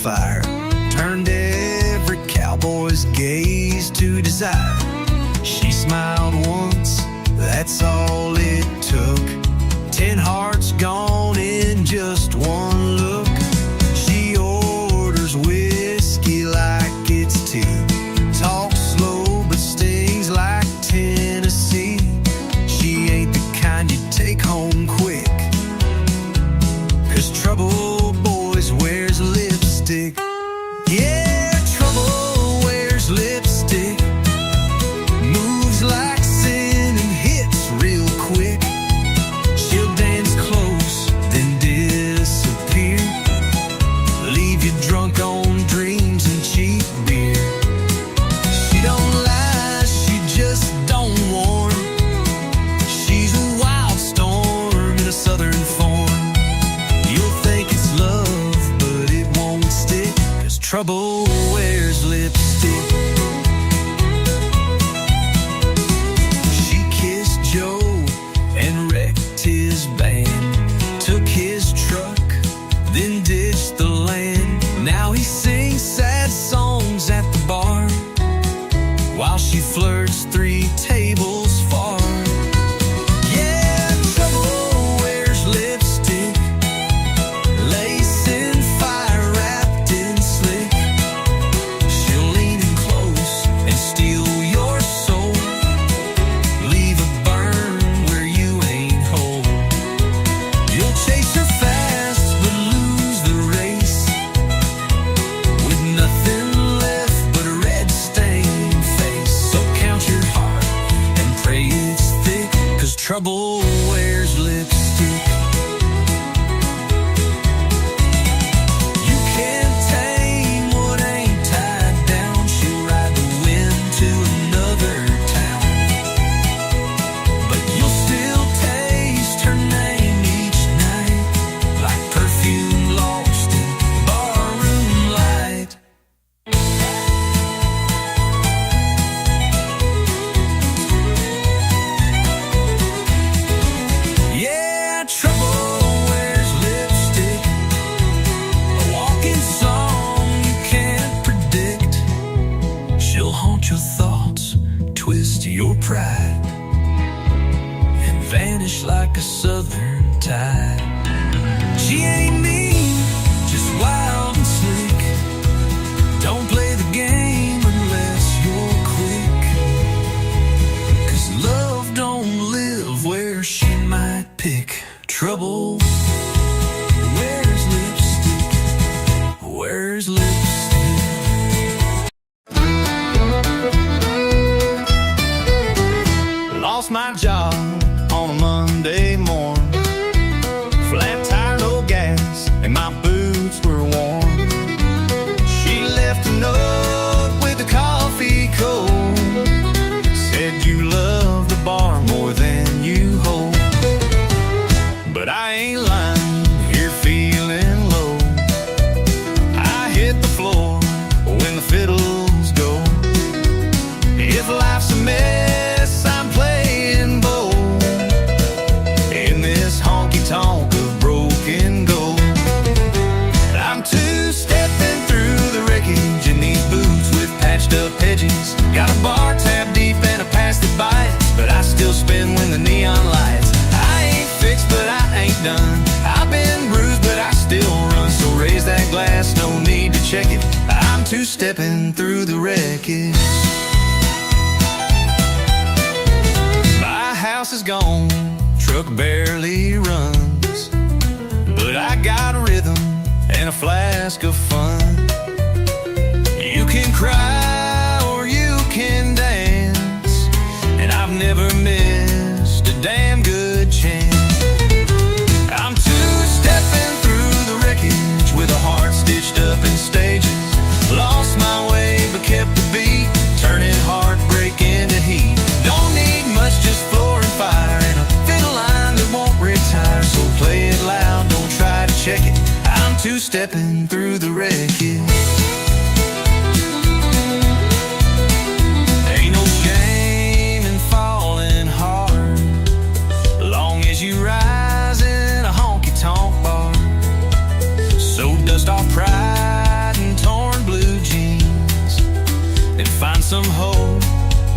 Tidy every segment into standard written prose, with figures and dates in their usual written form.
fire, turned every cowboy's gaze to desire. She smiled once, that's all it took. 10 hearts gone in just one look. She orders whiskey like it's tea, talks slow but stings like Tennessee. She ain't the kind you take home quick, 'cause trouble boys wears lipstick. Yeah, trouble wears lipstick, moves like sin and hits real quick. She'll dance close, then disappear, leave you drunk on dreams and cheap beer. She don't lie, she just don't warn. She's a wild storm in a southern form. You'll think it's love, but it won't stick, 'cause trouble wears lipstick. She kissed Joe and wrecked his band, took his truck, then ditched the land. Now he sings sad songs at the bar, while she flirts 3 tables far. Yeah, trouble wears lipstick, lace in fire wrapped in slick. She'll lean in close and steal your soul, leave a burn where you ain't whole. You'll chase her fast but lose the race, with nothing left but a red stained face. So count your heart and pray it's thick, 'cause trouble wears lipstick. You can't tame what ain't tied down. She'll ride the wind to another town, but you'll still taste her name each night, like perfume lost in barroom light. Yeah, trouble wears lipstick, a walking song you can't predict. She'll haunt your thoughts, twist your pride, and vanish like a southern tide. She ain't mean, just wild and slick. Don't play the game unless you're quick, 'cause love don't live where she might pick. Trouble wears lipstick, wears lipstick. Lost my job on a Monday morn, flat tire, no gas, and my boots were worn. She left a note with the coffee cold, said you love the bar more than you hold. But I ain't lying, here feeling low. I hit the floor when the fiddles go. If life's a mess, I'm playing bold in this honky-tonk of broken gold. I'm two-stepping through the wreckage in these boots with patched up edges. Got a bar tab deep and a pass that bites, but I still spin when the neon lights. I ain't fixed, but I ain't done. I've been bruised, but I still run. So raise that glass, no need to check it. I'm two-stepping through the wreckage. My house is gone, truck barely runs, but I got a rhythm and a flask of fun. You can cry or you can dance, and I've never missed a damn good chance. I'm two-stepping through the wreckage with a heart stitched up in stages. Lost my way but kept the beat, turning heartbreak into heat. Don't need much, just floor and fire, and a fiddle line that won't retire. So play it loud, don't try to check it. I'm two-stepping through the wreckage. Ain't no shame in falling hard, long as you rise in a honky-tonk bar. So dust off pride some hope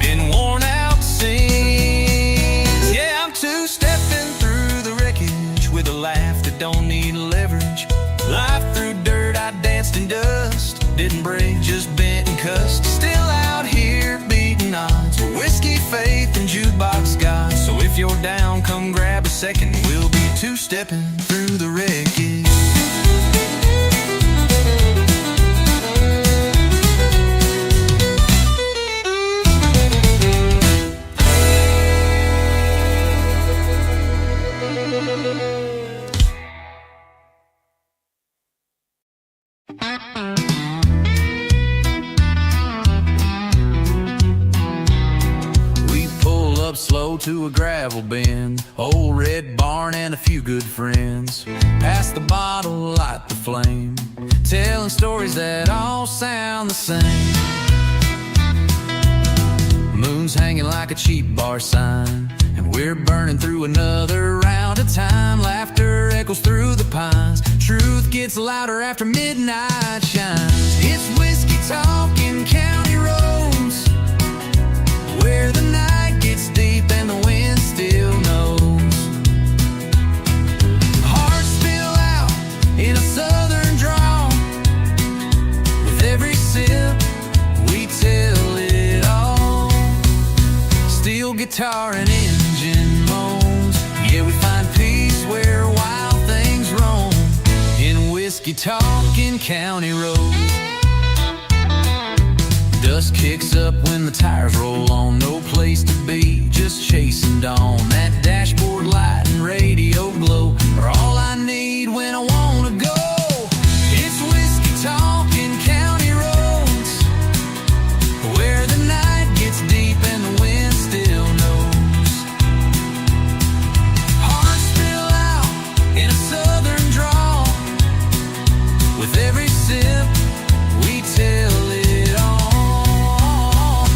in worn out scenes. Yeah, I'm two-stepping through the wreckage with a laugh that don't need leverage. Life through dirt, I danced in dust, didn't break, just bent and cussed. Still out here beating odds with whiskey, faith, and jukebox God. So if you're down, come grab a second, we'll be two-stepping through the wreckage. Slow to a gravel bin, old red barn and a few good friends. Pass the bottle, light the flame, telling stories that all sound the same. Moon's hanging like a cheap bar sign, and we're burning through another round of time. Laughter echoes through the pines, truth gets louder after midnight shines. It's whiskey talking county roads, where the night gets deep and the wind still knows. Hearts spill out in a southern drawl, with every sip we tell it all. Steel guitar and engine moans, yeah, we find peace where wild things roam, in whiskey talking county roads. Dust kicks up when the tires roll on, no place to be, just chasing dawn. That dashboard light and radio glow are all I need when I wanna go. It's whiskey talking county roads, where the night gets deep and the wind still knows. Hearts spill out in a southern drawl, with every sip we tell it all.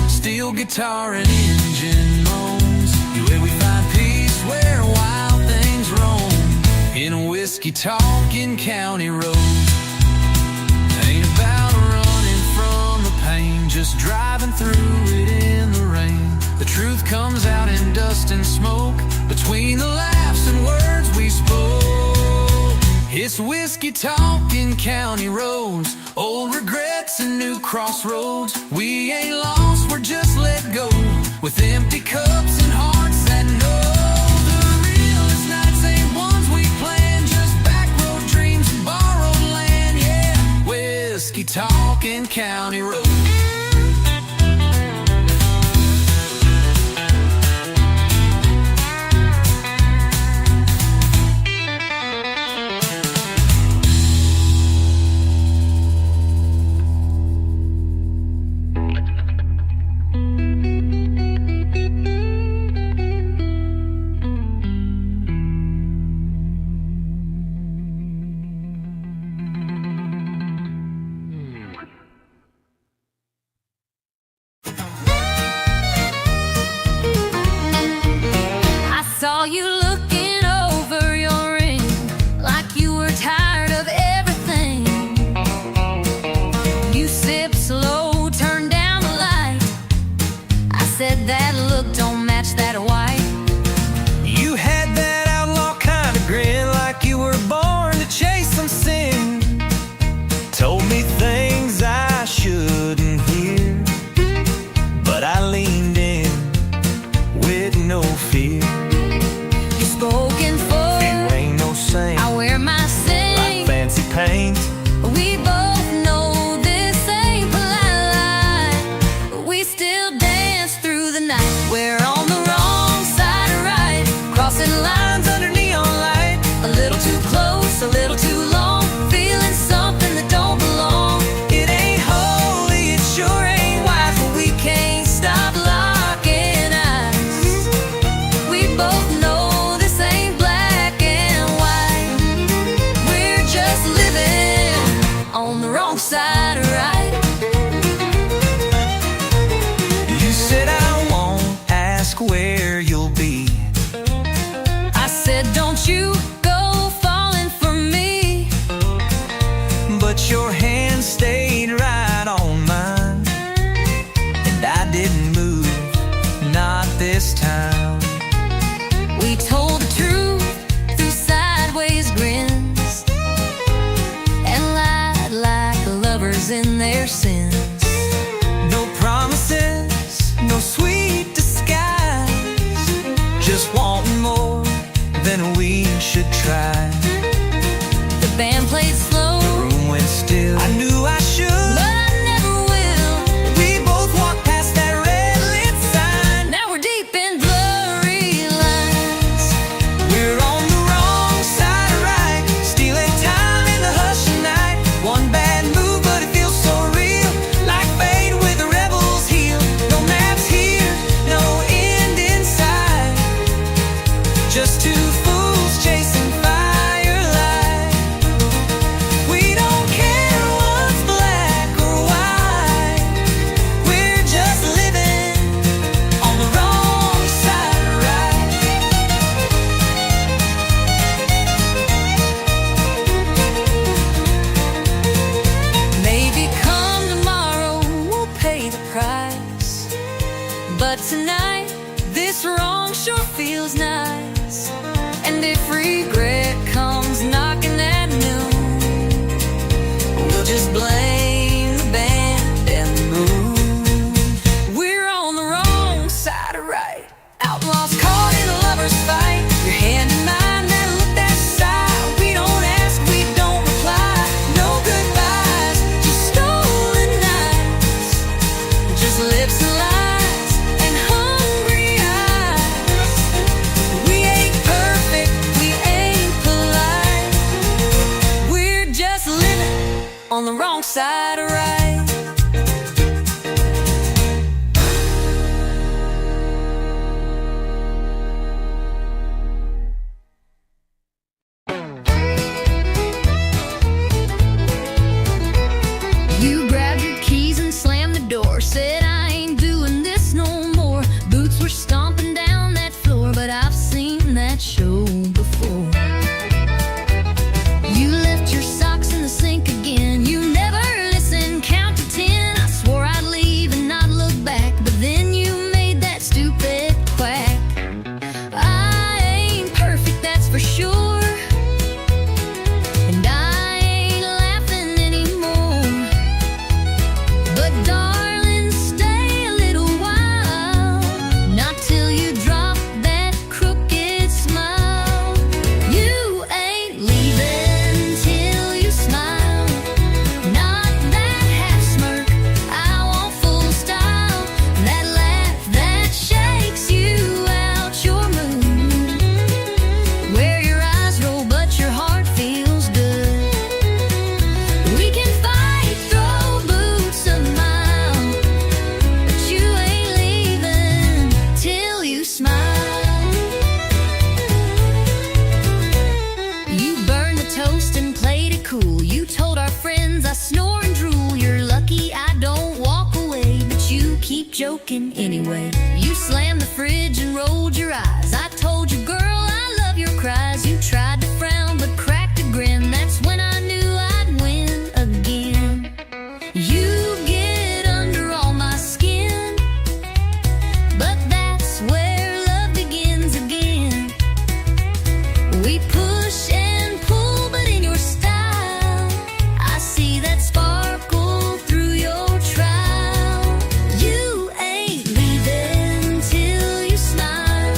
Steel guitar and engine moans, where we find peace where wild things roam, in whiskey talking county roads. Ain't about running from the pain, just driving through it in the rain. The truth comes out in dust and smoke, between the laughs and words we spoke. It's whiskey talking county roads, old regrets and new crossroads. We ain't lost, we're just let go, with empty cups and hearts that know. The realest nights ain't ones we plan, just back road dreams and borrowed land. Yeah, whiskey talking county roads. Saw you looking over your ring, like you were tired of everything. You sipped slow, turned down the light. I said that look don't match that white. You had that outlaw kind of grin, like you were born to chase some sin. Told me things I shouldn't hear, but I leaned in with no fear. Spoken for, you ain't no saint, I wear my saint, like fancy paint. We both know this ain't polite lie, but we still dance through the night. We're on the wrong side of right, crossing lines under neon light. A little too close, a little too long, feeling something that don't belong. It ain't holy, it sure ain't wise, but we can't stop locking eyes. We both know side right. You said I won't ask where you'll be. I said don't you go falling for me, but your hand stayed right on mine, and I more than we should try. The band played slow, The room went still. I knew I should, but I never will. we both walked past that red lit sign. Now we're deep in blurry lines. We're on the wrong side of right, stealing time in the hush of night. One bad move, but it feels so real, like fate with the rebel's heel. No maps here, no end in sight, just two fools chasing firelight. We don't care what's black or white, we're just living on the wrong side of right. Maybe come tomorrow we'll pay the price, but tonight this wrong sure feels nice. And if regret comes knocking at noon, we'll just blame the band and the moon. We're on the wrong side of right, outlaws caught in a lover's fight. Your hand in mine, that look, that sigh. We don't ask, we don't reply. No goodbyes, just stolen nights, just lips and lies and hungry eyes. We ain't perfect, we ain't polite, we're just living on the wrong side of right. You grabbed your keys and slammed the door, said I ain't doing this no more. Boots were stomping down that floor, but I've seen that show before. You left your socks in the sink again, you never listened, count to 10. I swore I'd leave and not look back, but then you made that stupid quack. I ain't perfect, that's for sure, and I ain't laughing anymore. But darling, stay a little while, not till you drop that crooked smile. You ain't leaving till you smile, not that half smirk, I want full style. That laugh that shakes you out your mood, where your eyes roll but your heart feels good. We can fight, throw boots a mile, but you ain't leaving till you smile. You burned the toast and played it cool. You told our friends I snore and drool. You're lucky I don't walk away, but you keep joking anyway. You slammed the fridge and rolled your eyes. I told you, girl, I love your cries. You tried to frown but cracked a grin. That's when I knew I'd win again. You get under all my skin, but that's where love begins again. We push and pull, but in your style, I see that sparkle through your trowel. You ain't leaving till you smile,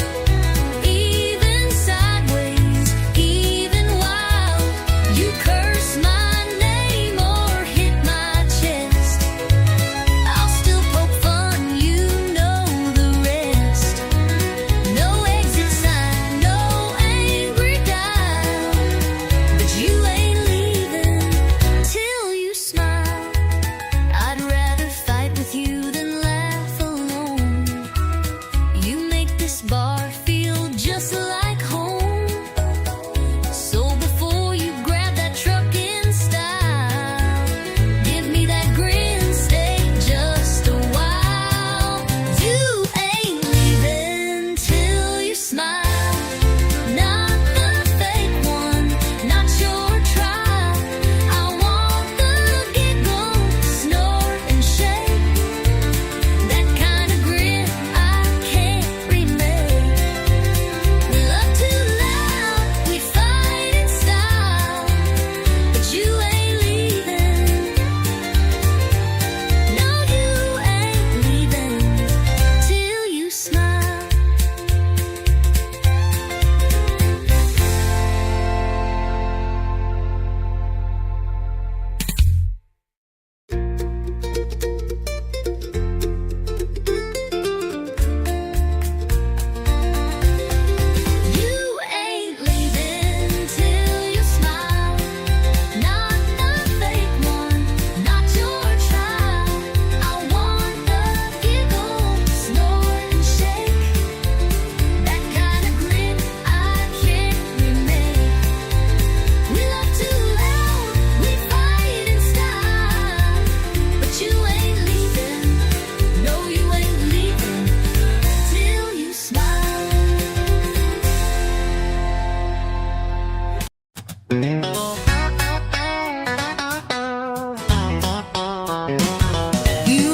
You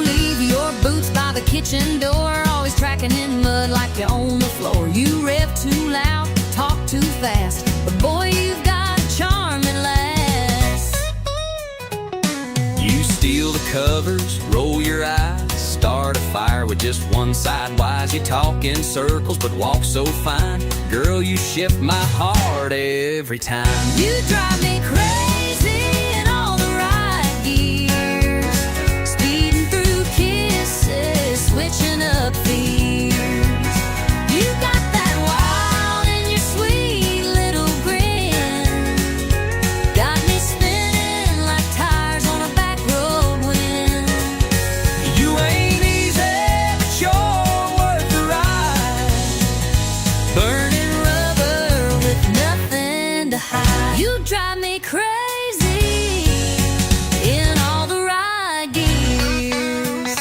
leave your boots by the kitchen door, always tracking in mud like you own the floor. You rev too loud, talk too fast, but boy, you've got a charm that lasts. You steal the covers, roll your eyes, start a fire with just one side wise. You talk in circles but walk so fine. Girl, you shift my heart every time. You drive me crazy in all the right gears, speeding through kisses, switching up fears. You got that wild in your sweet little grin, got me spinning like tires on a back road wind. You ain't easy, but you're worth the ride. Burning rubber with nothing to hide. You drive me crazy in all the right gears.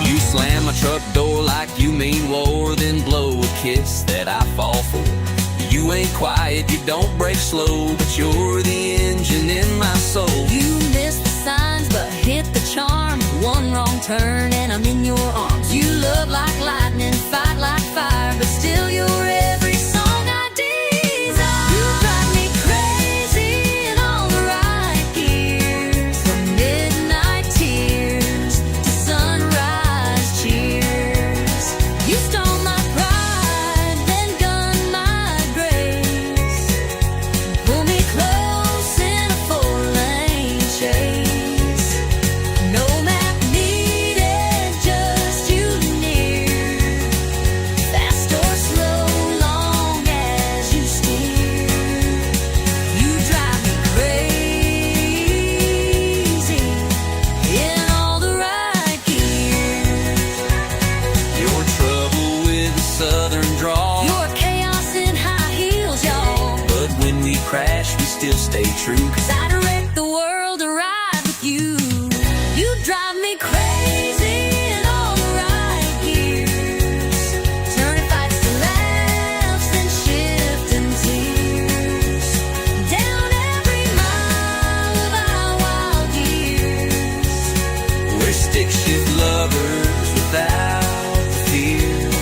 You slam my truck door like you mean war, then blow a kiss that I fall for. You ain't quiet, you don't break slow, but you're the engine in my soul. You miss the signs but hit the charm. One wrong turn and I'm in your arms. You love like lightning, fight like fire, but still you're every song I desire. You drive me crazy in all the right gears, from midnight tears to sunrise cheers. You stole my pride, then gunned my grace. Pull me close in a four-lane chase. No map needed, just you near. Fast or slow, long as you steer. You drive me crazy in all the right gears. Your trouble with the southern drawl, Your chaos in high heels, y'all. but when we crash, we still stay true. 'Cause I'd wreck the world to ride with you. You drive me crazy in all the right gears, turning fights to laughs, then shifting tears. Down every mile of our wild years. we're stick shift lovers without the fears.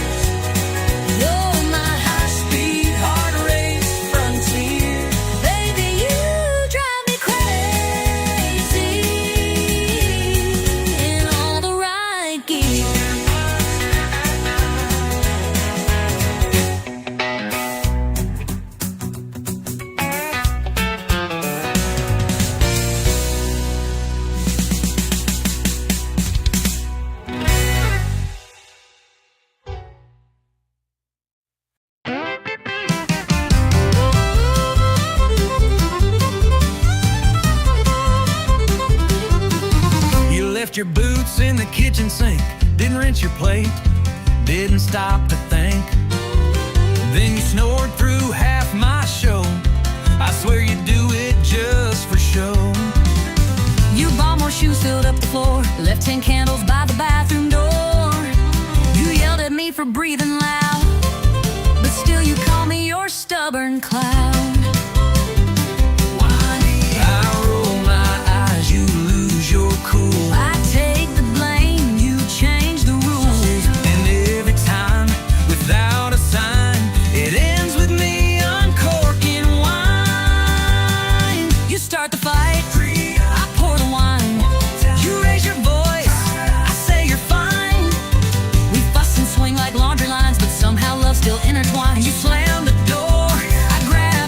You're my high-speed heart race frontier. Baby, you drive me crazy in all the right gears. You left your boots in the kitchen sink, didn't rinse your plate, didn't stop to think. Then you snored through half my show. I swear you do it just for show. You bought more shoes, filled up the floor, left 10 candles by the bathroom door. You yelled at me for breathing loud, but still you call me your stubborn clown. I roll my eyes, you lose your cool. I take the blame, you change the rules. And every time, without a sign, it ends with me uncorking wine. You start the fight, I pour the wine. You raise your voice, I say you're fine. We fuss and swing like laundry lines, but somehow love's still intertwined. You slam the door, I grab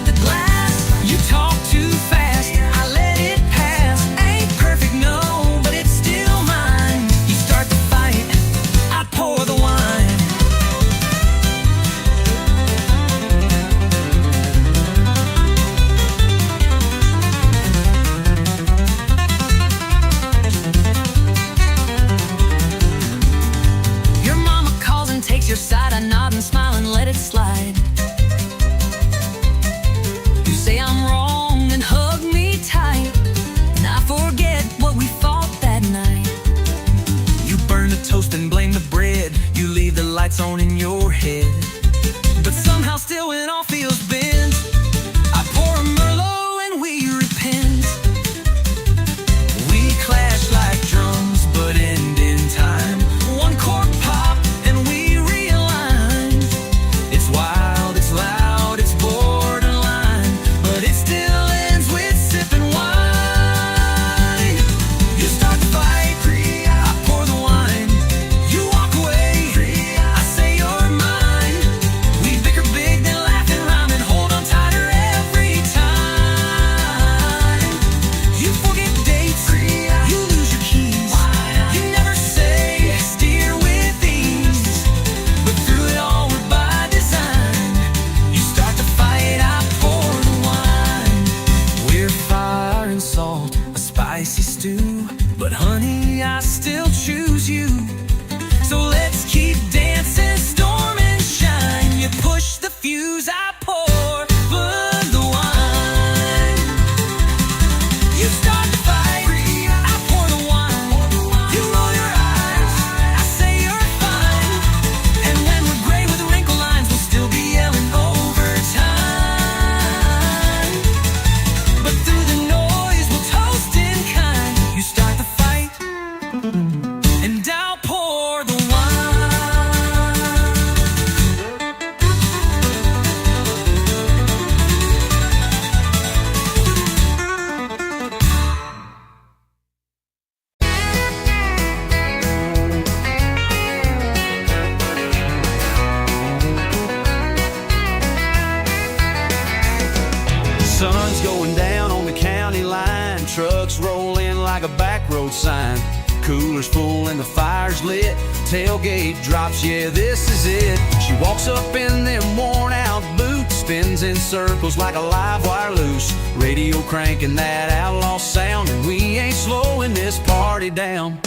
going down on the county line. Trucks roll in like a back road sign. Cooler's full and the fire's lit. Tailgate drops, yeah, this is it. She walks up in them worn out boots, spins in circles like a live wire loose. Radio cranking that outlaw sound, and we ain't slowing this party down.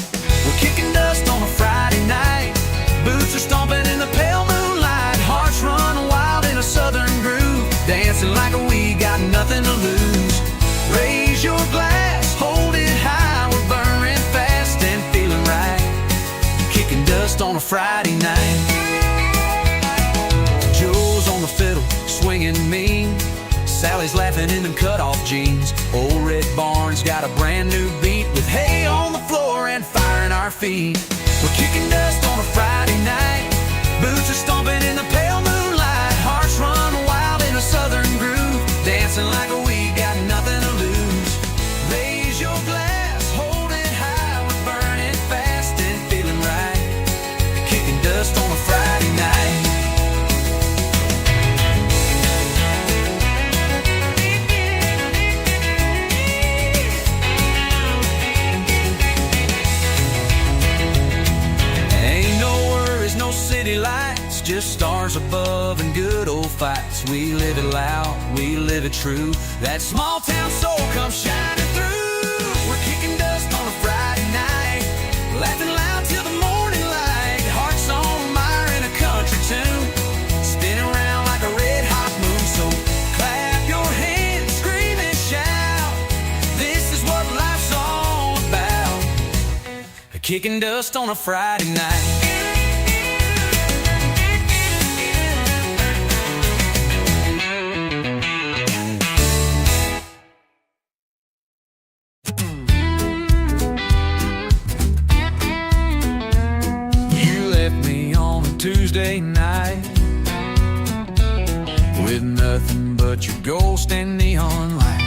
We're kicking dust on a Friday night. Boots are stomping in the pale moonlight. Hearts run wild in a southern groove, dancing like we got nothing to lose. Raise your glass, hold it high. We're burning fast and feeling right, kicking dust on a Friday night. Joe's on the fiddle, swinging mean. Sally's laughing in them cut-off jeans. Old Red Barn's got a brand new beat, with hay on the floor and fire in our feet. We're kicking dust on a Friday night. Boots are stomping in the pale moonlight. Hearts run wild in a southern groove, dancing like we got nothing to lose. Raise your glass, hold it high. We're burning fast and feeling right, kicking dust on a Friday night. City lights, just stars above and good old fights. We live it loud, we live it true. That small town soul comes shining through. We're kicking dust on a Friday night, laughing loud till the morning light. Hearts on fire in a country tune, spinning around like a red hot moon. So clap your hands, scream and shout. This is what life's all about, kicking dust on a Friday night. Tuesday night with nothing but your ghost and neon light.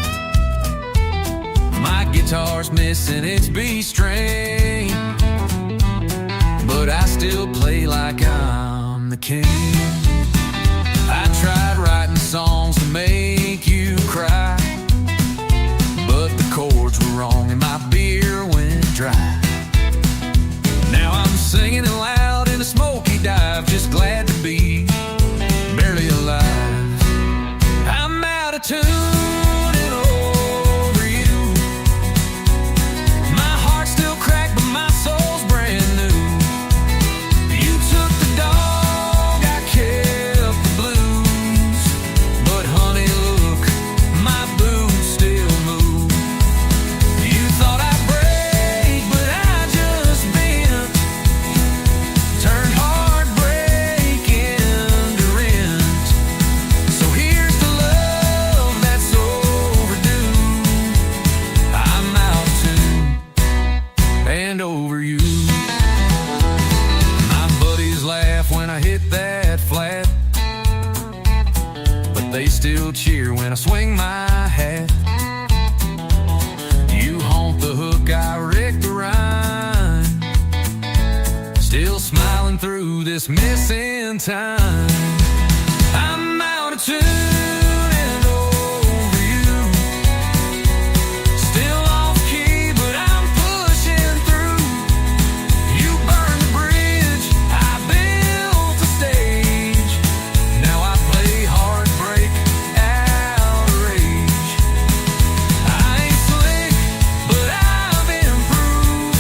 My guitar's missing its B string, but I still play like I'm the king. I tried writing songs to make you cry, but the chords were wrong and my beer went dry. Now I'm singing it loud in a smoky dive, just glad to be barely alive. I'm out of tune and over you. My heart's still cracked, but my soul's brand new. You took the dog, I kept the blues. But honey, look, my boots still move. You thought I'd break, but I just bent. Turned heartbreak into rent. So here's the love that's overdue. I'm out of tune and over you. My buddies laugh when I hit that flat, but they still cheer when I swing my hat. You haunt the hook, I wreck the rhyme, still smiling through this missing time. I'm out of tune and over you. Still off key, but I'm pushing through. You burned the bridge, I built the stage. Now I play heartbreak out of rage. I ain't slick, but I've improved.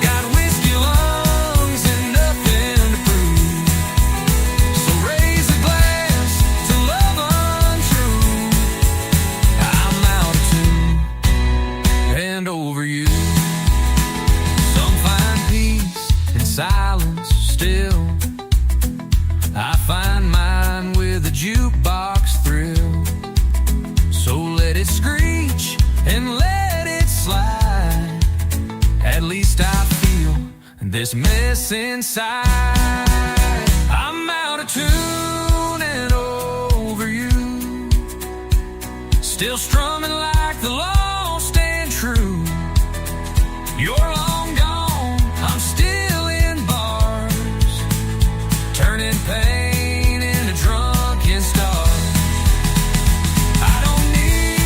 Got whiskey lungs and nothing to prove. So raise a glass to love untrue. I'm out of tune and over you. Some find peace in silence still. I find mine with a jukebox thrill. So let it screech and let it slide. At least I feel this mess inside. I'm out of tune and over you. Still strumming like the lost and true. You're long gone, I'm still in bars, turning pain into drunken stars. I don't need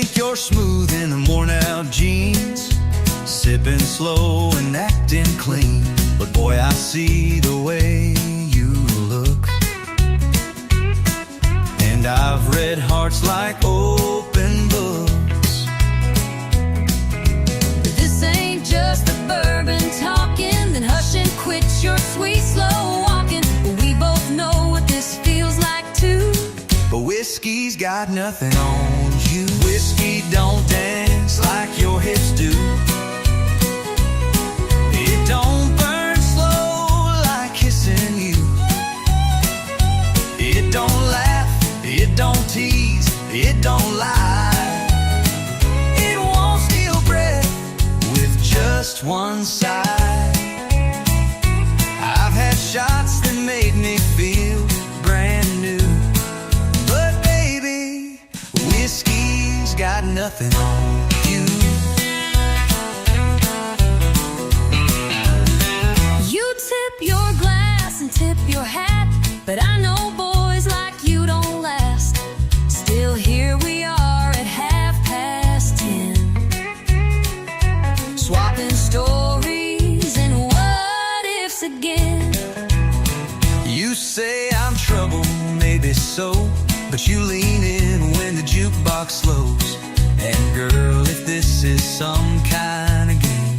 think you're smooth in the worn out jeans, sipping slow and acting clean. But boy, I see the way you look, and I've read hearts like open books. If this ain't just the bourbon talking, then hush and quit your sweet slow walking. We both know what this feels like too. But whiskey's got nothing on you. Whiskey don't dance like your hips do. It don't burn slow like kissing you. It don't laugh, it don't tease, it don't lie. It won't steal breath with just one sigh. I've had shots that made me feel brand new, but baby, whiskey's got nothing on you. You tip your glass and tip your hat, but I know boys like you don't last. Still here we are at 10:30, swapping stories and what ifs again. You say I'm trouble, maybe so, but you lean in when the jukebox slows. And girl, if this is some kind of game,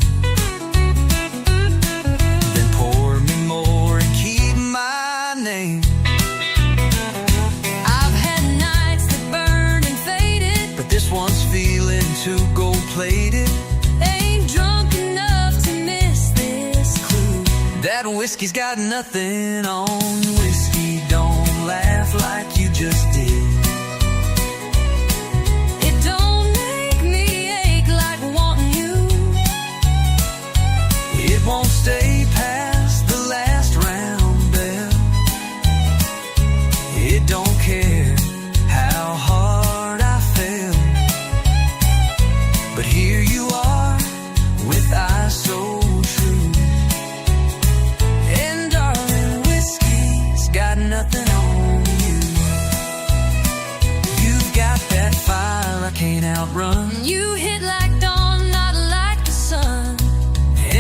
then pour me more and keep my name. I've had nights that burned and faded, But this one's feeling too gold-plated. ain't drunk enough to miss this clue. That whiskey's got nothing on. Whiskey don't laugh like you just did. It don't make me ache like wanting you. It won't stay past the last round bell. It don't care how hard I fell. But here you are with eyes so true. And darling, whiskey's got nothing on you. You've got that fire I can't outrun. You hit like dawn, not like the sun.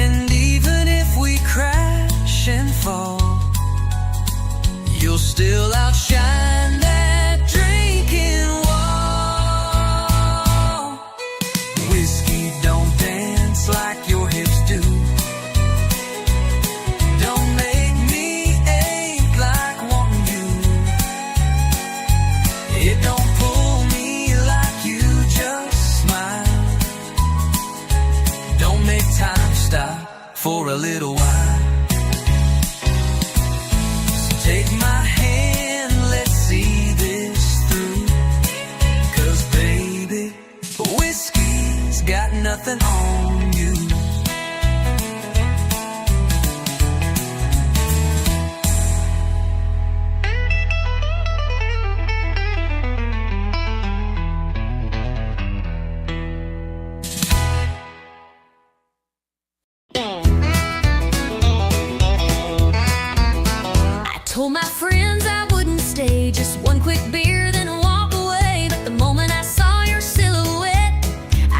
And even if we crash and fall, you'll still outshine that drinking wall. Whiskey don't dance like your hips do. Don't make me ache like wanting you. It don't pull me like you just smile. Don't make time stop for a little while. So take my hand, let's see this through. 'Cause baby, whiskey's got nothing on you. I told my friends I wouldn't stay, just one quick beer, then walk away. But the moment I saw your silhouette,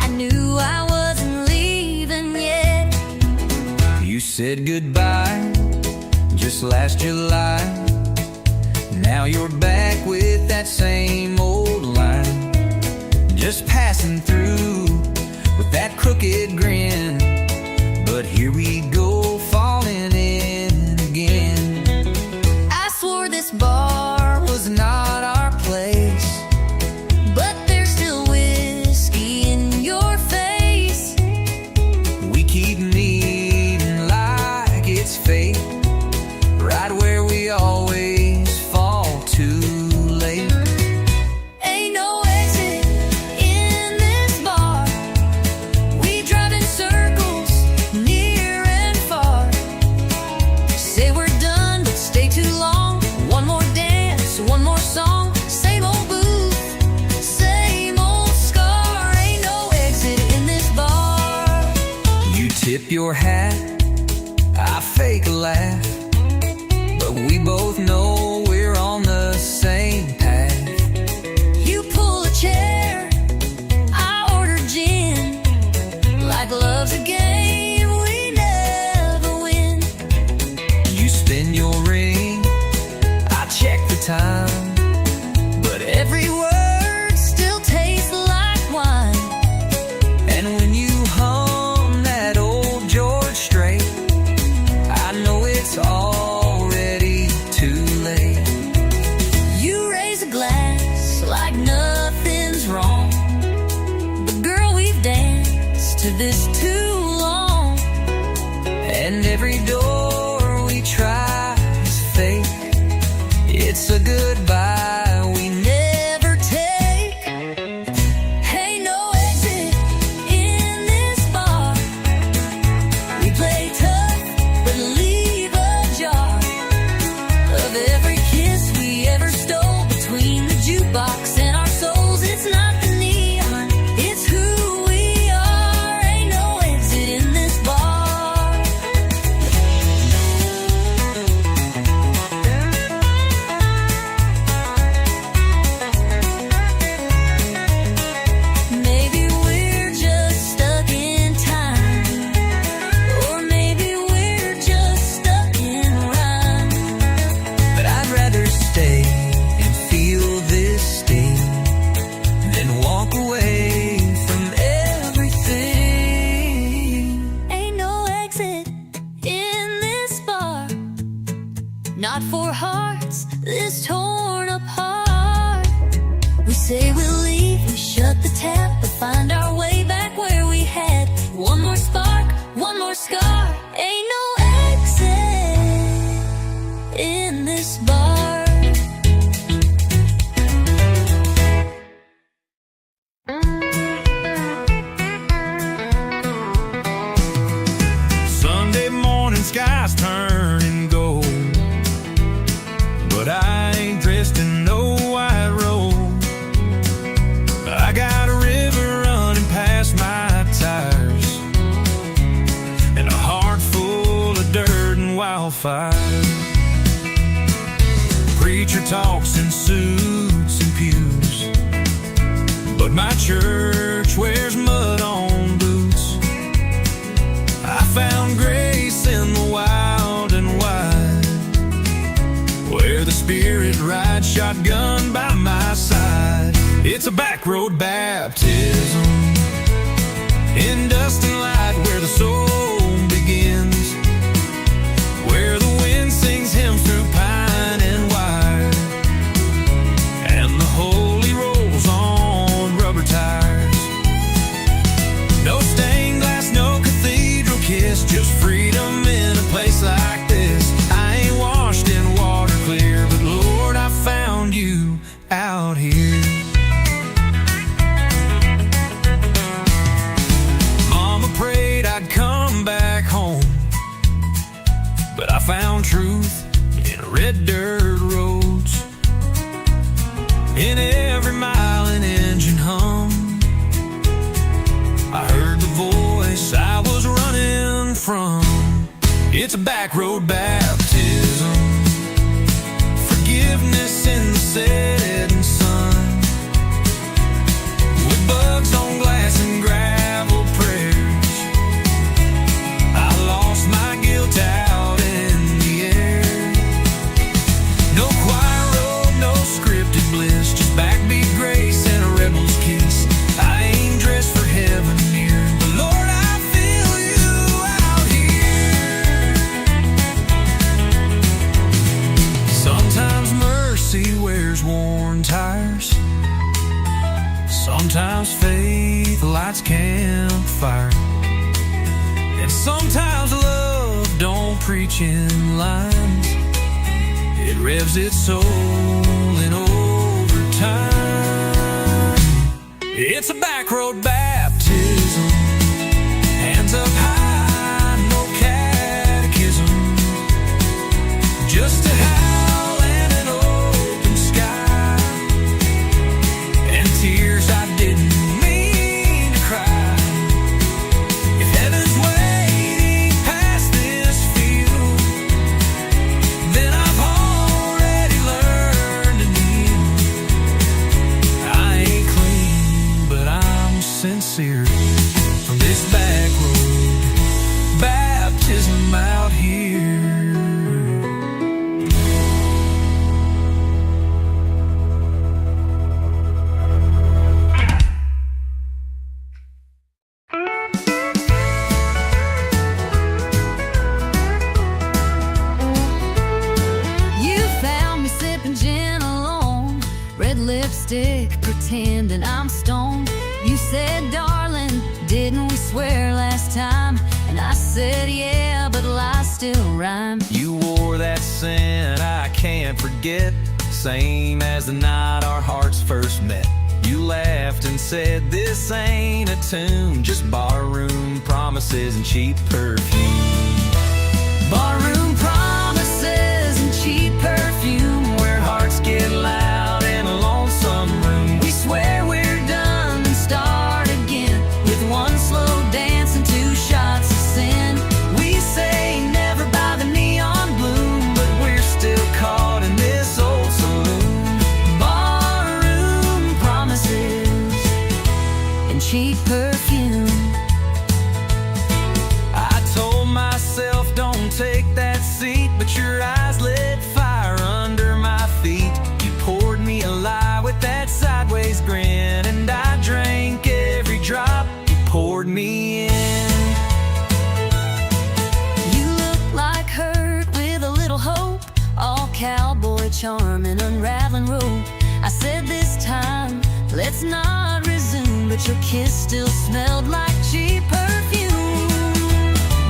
I knew I wasn't leaving yet. You said goodbye just last July. Now you're back with that same old line. Just passing through with that crooked grin. But here we go, falling in again. I swore this bar Was not our place. but there's still whiskey in your face. We keep meeting like it's fate, right where we always fall too late. Ain't no exit in this bar. We drive in circles, near and far. Say we're done, but stay too long. One more dance, one more song. Same old booth, same old scar. Ain't no exit in this bar. You tip your hat, I fake a laugh, but we both know we're on the same path. You pull a chair, I to this too long, and every door we try is fake. It's a goodbye we never take. Ain't no exit in this bar. We play tough but leave a jar of every kiss we ever stole between the jukebox and our souls. It's not the neon, it's who we are. Ain't no exit in this bar. Maybe we're just stuck in time, or maybe we're just stuck in rhyme. But I'd rather stay and feel this sting than walk away from everything. Ain't no exit in this bar, not for hearts this torn apart. We say we'll leave, we shut the tap, but find our way back where we had one more spark, one more scar. Ain't no exit in this bar. Sunday morning skies turning gold, but I ain't dressed in no white robe. I got a river running past my tires, and a heart full of dirt and wildfire. Preacher talks in suits and pews, but my church wears mud on boots. I found grace in the wild and wide, where the Spirit rides shotgun by my side. It's a back road baptism in dust and light, where the soul begins, where the wind sings hymns through pine and wire, and the holy rolls on rubber tires. No stained glass, no cathedral kiss, just freedom in a place like this. I ain't washed in water clear, but Lord, I found you out here. Mama prayed I'd come back home, but I found truth in red dirt roads, in every mile an engine hum. I heard the voice I was running from. It's a back road baptism, forgiveness in the setting sun, with bugs on glass and gravel prayers. I lost my guilt out in the air. No choir robe, no scripted bliss, just backbeat grace and a rebel's kiss. I ain't dressed for heaven near, but Lord, I feel you out here. Sometimes mercy wears worn tires, sometimes faith lights campfire, and sometimes love don't preach in lines. It revs its soul in overtime. It's a back road baptism, hands up high, no catechism, just a howl and an open sky, and tears I didn't mean to cry. If heaven's waiting past this field, then I've already learned to kneel. I ain't clean, but I'm sincere, from this back road baptism out here. You found me sipping gin alone, red lipstick pretending I'm stoned. You said, darling, didn't we swear rhyme. You wore that scent I can't forget, same as the night our hearts first met. You laughed and said, this ain't a tune, just barroom promises and cheap perfume. Barroom promises and cheap perfume, Where hearts get loud in a lonesome room. we swear we're done and start again with one slow dance and 2 shots of sin. We say never by the neon bloom, but we're still caught in this old saloon. Barroom promises and cheap perfume. I told myself don't take that seat, but your eyes lit fire under my feet. You poured me a lie with that sideways grin, and I drank every drop you poured me in. You look like hurt with a little hope, all cowboy charm and unraveling rope. I said this time, let's not resume, but your kiss still smelled like cheap perfume.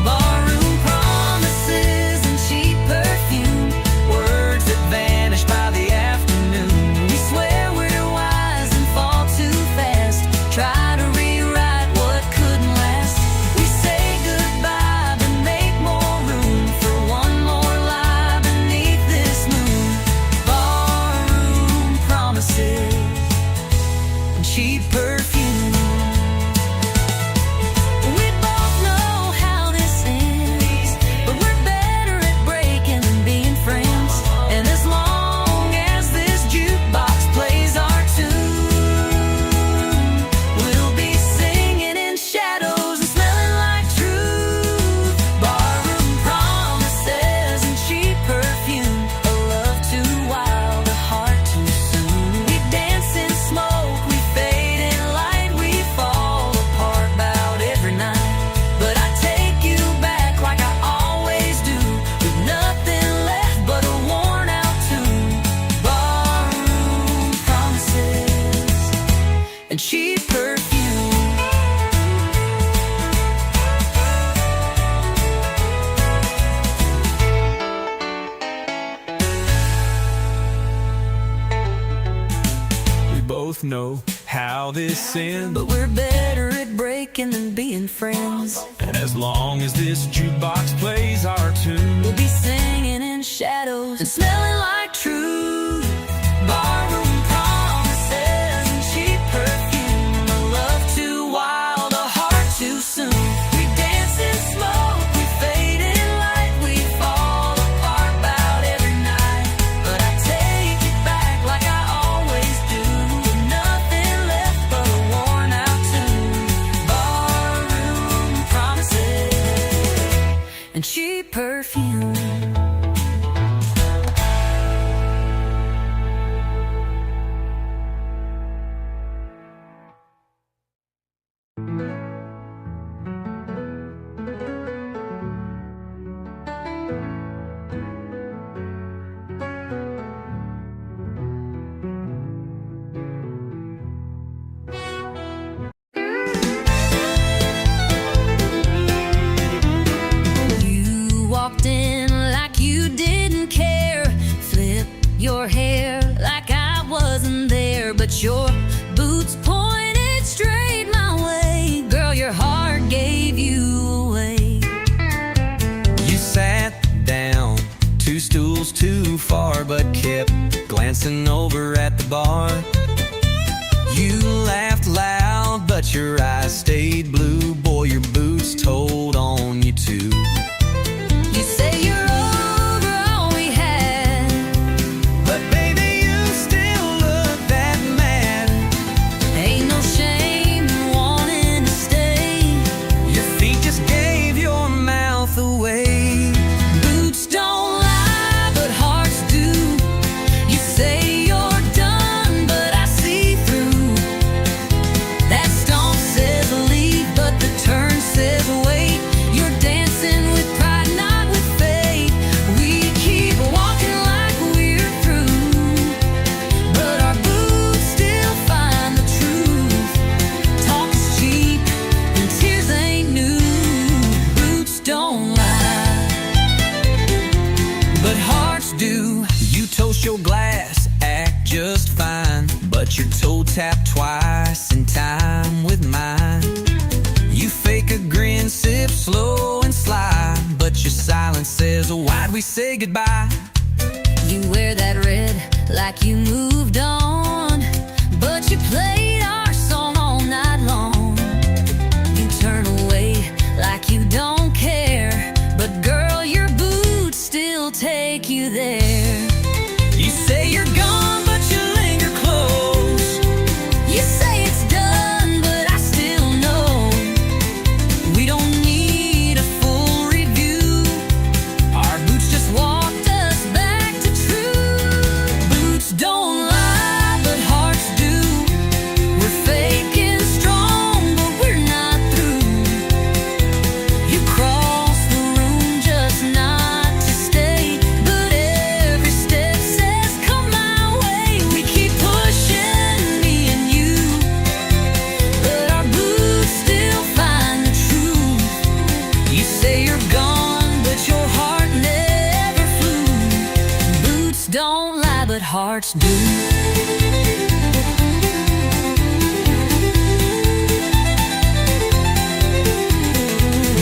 Barroom promises and cheap perfume, Words that vanish by the afternoon. we swear we're wise and fall too fast, try to rewrite what couldn't last. We say goodbye but make more room for one more lie beneath this moon. Barroom promises and cheap perfume. We both know how this ends, but we're better at breaking than being friends. And as long as this jukebox plays our tune, we'll be singing in shadows and smelling like truth. Barroom promises and cheap perfume, a love too wild, a heart too soon. We dance in smoke, we fade in light, we fall apart about every night. But I take you back like I always do, with nothing left but a worn out tune. Barroom promises and cheap perfume. We both know how this ends, But we're better at breaking than being friends. and as long as this jukebox plays our tune, We'll be singing in shadows and smelling like truth. Barroom promises and cheap perfume, a love too wild, a heart too soon. We dance in smoke, we fade in light, we fall apart about every night. But I take it back like I always do, with nothing left but a worn out tune. Barroom promises and cheap perfume. You walked in like you didn't care, flip your hair like I wasn't there, but your boots pointed straight my way. Girl, your heart gave you away. you sat down 2 stools too far, but kept glancing over at the bar. You laughed loud, but your eyes stayed blue. Boy, your boots told on you too. You say you're over all we had, But baby, you still look that mad. ain't no shame in wanting to stay. Your feet just gave your mouth away. Boots don't lie, but hearts do. You say you're done, but I see through. That stomp says slow and sly, but your silence says, why'd we say goodbye? You wear that red like you moved on, but you played our song all night long. You turn away like you don't care, but girl, your boots still take you there. You say you're gone, but you linger close. You say it's done, but I still know we don't need a full review. Our boots just Walked us back to truth. Boots don't lie, but hearts do. We're fake and strong, but we're not through. You cross the room just not to stay, but every step says come my way. We keep pushing, me and you, but our boots still find the truth. You say you're gone, But your heart never flew. Boots don't lie, but hearts do.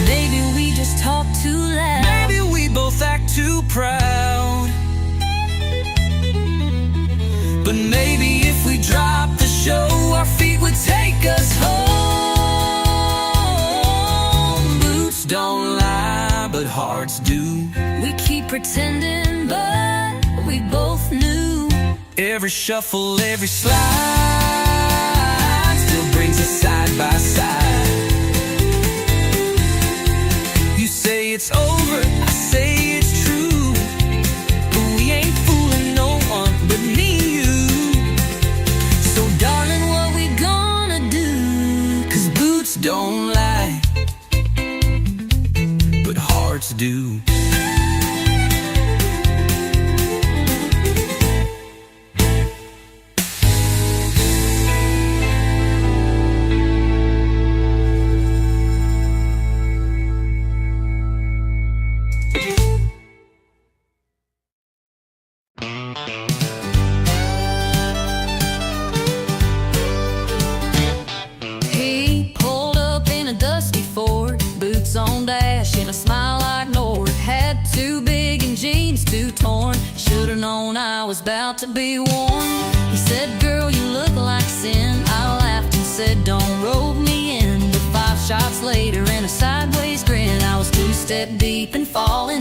Maybe we just talk too loud. maybe we both act too proud. But maybe if we dropped the show, our feet would take us home. Boots don't lie, but hearts do. We keep pretending, but we both knew. Every shuffle, every slide still brings us side by side. You say it's over, I say it's true, but we ain't fooling no one but me and you. So darling, what we gonna do? 'Cause boots don't lie, but hearts do. He pulled up in a dusty Ford, boots on dash and a smile I ignored. Had too big and jeans too torn. Should've known I was about to be warned. He said, girl, you look like sin. I laughed and said, don't rope me in. But 5 shots later and a sideways grin, I was 2 step deep and falling